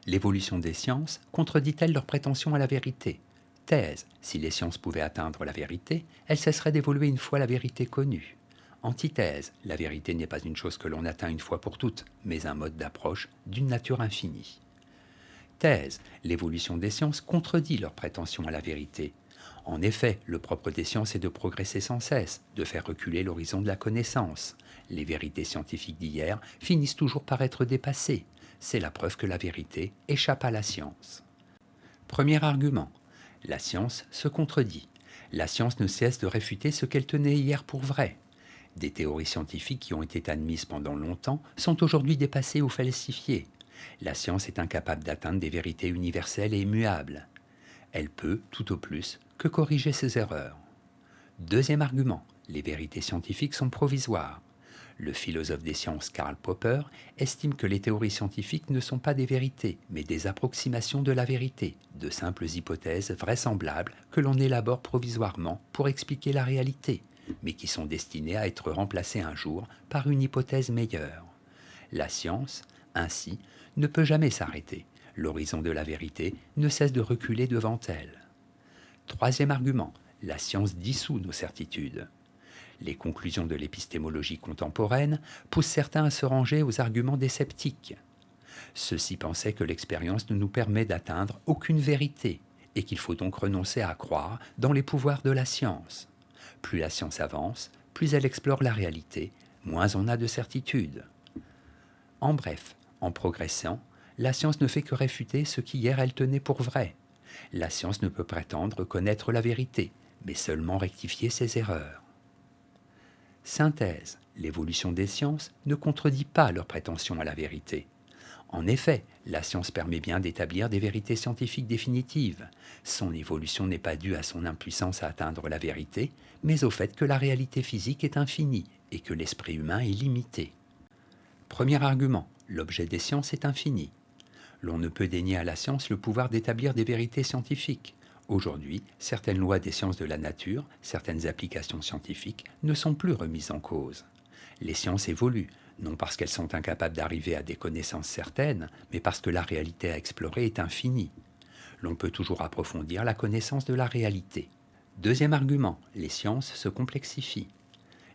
L'évolution des sciences contredit-elle leurs prétentions à la vérité? Thèse. Si les sciences pouvaient atteindre la vérité, elles cesseraient d'évoluer une fois la vérité connue. Antithèse. La vérité n'est pas une chose que l'on atteint une fois pour toutes, mais un mode d'approche d'une nature infinie. Thèse. L'évolution des sciences contredit leurs prétentions à la vérité. En effet, le propre des sciences est de progresser sans cesse, de faire reculer l'horizon de la connaissance. Les vérités scientifiques d'hier finissent toujours par être dépassées. C'est la preuve que la vérité échappe à la science. Premier argument. La science se contredit. La science ne cesse de réfuter ce qu'elle tenait hier pour vrai. Des théories scientifiques qui ont été admises pendant longtemps sont aujourd'hui dépassées ou falsifiées. La science est incapable d'atteindre des vérités universelles et immuables. Elle peut, tout au plus, que corriger ses erreurs. Deuxième argument, les vérités scientifiques sont provisoires. Le philosophe des sciences Karl Popper estime que les théories scientifiques ne sont pas des vérités, mais des approximations de la vérité, de simples hypothèses vraisemblables que l'on élabore provisoirement pour expliquer la réalité, mais qui sont destinées à être remplacées un jour par une hypothèse meilleure. La science, ainsi, ne peut jamais s'arrêter. L'horizon de la vérité ne cesse de reculer devant elle. Troisième argument, la science dissout nos certitudes. Les conclusions de l'épistémologie contemporaine poussent certains à se ranger aux arguments des sceptiques. Ceux-ci pensaient que l'expérience ne nous permet d'atteindre aucune vérité et qu'il faut donc renoncer à croire dans les pouvoirs de la science. Plus la science avance, plus elle explore la réalité, moins on a de certitude. En bref, en progressant, la science ne fait que réfuter ce qu'hier elle tenait pour vrai. La science ne peut prétendre connaître la vérité, mais seulement rectifier ses erreurs. Synthèse. L'évolution des sciences ne contredit pas leurs prétentions à la vérité. En effet, la science permet bien d'établir des vérités scientifiques définitives. Son évolution n'est pas due à son impuissance à atteindre la vérité, mais au fait que la réalité physique est infinie et que l'esprit humain est limité. Premier argument, l'objet des sciences est infini. L'on ne peut dénier à la science le pouvoir d'établir des vérités scientifiques. Aujourd'hui, certaines lois des sciences de la nature, certaines applications scientifiques ne sont plus remises en cause. Les sciences évoluent, non parce qu'elles sont incapables d'arriver à des connaissances certaines, mais parce que la réalité à explorer est infinie. L'on peut toujours approfondir la connaissance de la réalité. Deuxième argument, les sciences se complexifient.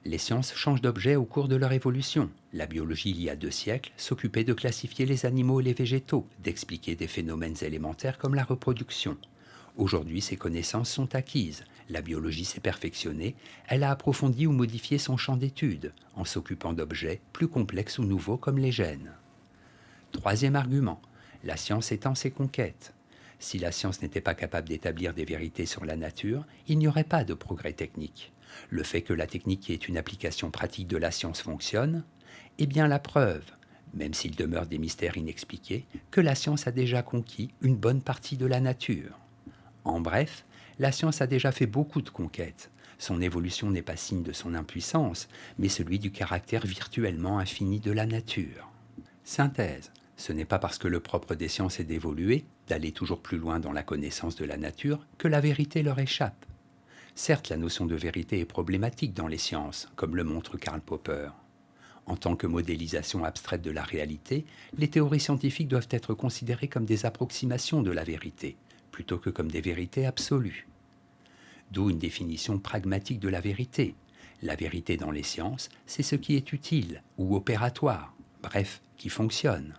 Les sciences changent d'objet au cours de leur évolution. La biologie, il y a 2 siècles, s'occupait de classifier les animaux et les végétaux, d'expliquer des phénomènes élémentaires comme la reproduction. Aujourd'hui, ces connaissances sont acquises. La biologie s'est perfectionnée, elle a approfondi ou modifié son champ d'étude, en s'occupant d'objets plus complexes ou nouveaux comme les gènes. Troisième argument, la science étend ses conquêtes. Si la science n'était pas capable d'établir des vérités sur la nature, il n'y aurait pas de progrès technique. Le fait que la technique qui est une application pratique de la science fonctionne est bien la preuve, même s'il demeure des mystères inexpliqués, que la science a déjà conquis une bonne partie de la nature. En bref, la science a déjà fait beaucoup de conquêtes. Son évolution n'est pas signe de son impuissance, mais celui du caractère virtuellement infini de la nature. Synthèse. Ce n'est pas parce que le propre des sciences est d'évoluer, d'aller toujours plus loin dans la connaissance de la nature, que la vérité leur échappe. Certes, la notion de vérité est problématique dans les sciences, comme le montre Karl Popper. En tant que modélisation abstraite de la réalité, les théories scientifiques doivent être considérées comme des approximations de la vérité, plutôt que comme des vérités absolues. D'où une définition pragmatique de la vérité. La vérité dans les sciences, c'est ce qui est utile ou opératoire, bref, qui fonctionne.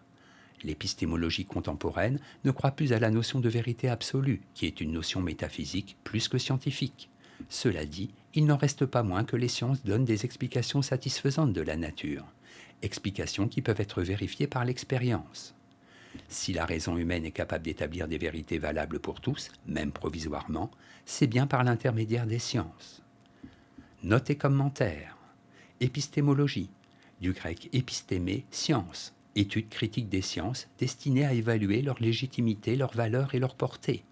L'épistémologie contemporaine ne croit plus à la notion de vérité absolue, qui est une notion métaphysique plus que scientifique. Cela dit, il n'en reste pas moins que les sciences donnent des explications satisfaisantes de la nature, explications qui peuvent être vérifiées par l'expérience. Si la raison humaine est capable d'établir des vérités valables pour tous, même provisoirement, c'est bien par l'intermédiaire des sciences. Notes et commentaires. Épistémologie, du grec épistémé, science, étude critique des sciences destinée à évaluer leur légitimité, leur valeur et leur portée.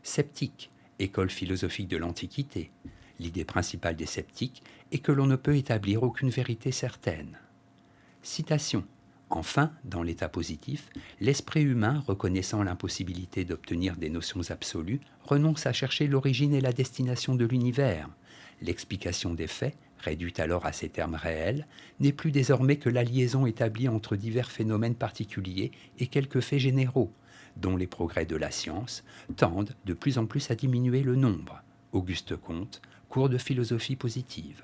Sceptique, école philosophique de l'Antiquité. L'idée principale des sceptiques est que l'on ne peut établir aucune vérité certaine. Citation. Enfin, dans l'état positif, l'esprit humain, reconnaissant l'impossibilité d'obtenir des notions absolues, renonce à chercher l'origine et la destination de l'univers. L'explication des faits, réduite alors à ces termes réels, n'est plus désormais que la liaison établie entre divers phénomènes particuliers et quelques faits généraux. dont les progrès de la science tendent de plus en plus à diminuer le nombre. Auguste Comte, cours de philosophie positive.